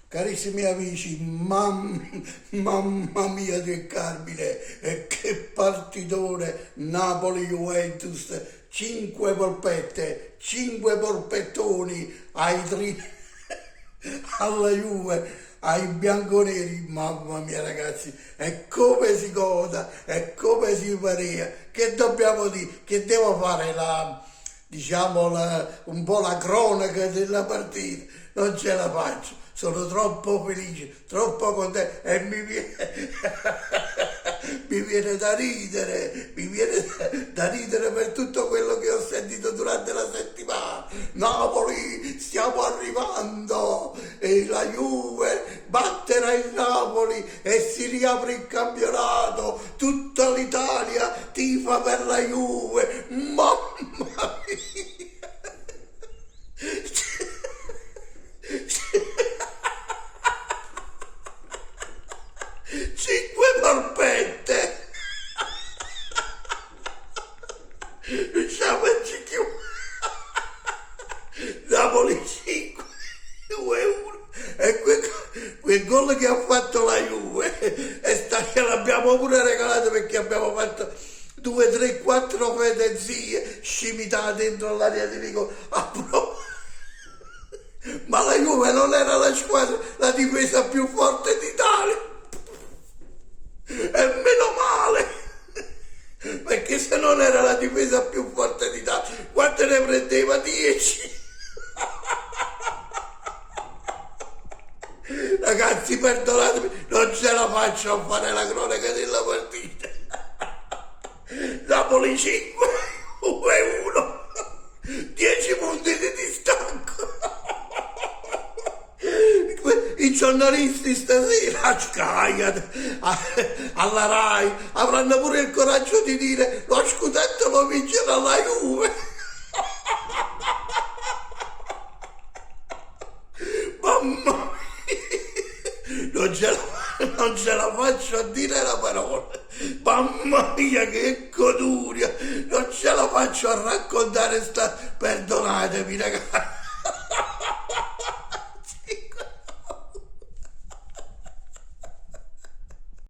Carissimi amici, mamma mia che Carmine, e che partitone Napoli-Juventus, 5 polpette, 5 polpettoni alla Juve, ai bianconeri, mamma mia ragazzi, e come si goda, e come si parea, che dobbiamo dire, che devo fare un po' la cronaca della partita, non ce la faccio, sono troppo felice, troppo contento e mi viene da ridere, da ridere per tutto quello che ho sentito durante la settimana. Napoli, stiamo arrivando e la Juve batterà il Napoli e si riapre il campionato, tutta l'Italia tifa per la Juve, mamma mia! 5 polpette! Diciamo più. Napoli 5, 2-1. E quel gol che ha fatto la Juve che l'abbiamo pure regalato perché abbiamo fatto 2, 3, 4 fedenzie scimitate dentro l'area di rigore. Ma la Juve non era la difesa più forte d'Italia. E meno male, perché se non era la difesa più forte d'Italia, quante ne prendeva? 10. Ragazzi, perdonatemi, non ce la faccio a fare la cronaca della partita. Napoli 5, 1, 10 punti di distacco. I giornalisti stasera a Sky, alla Rai, avranno pure il coraggio di dire lo scudetto lo vincerà la Juve. Mamma mia, non ce la faccio a dire la parola. Mamma mia che goduria, non ce la faccio a raccontare perdonatemi ragazzi.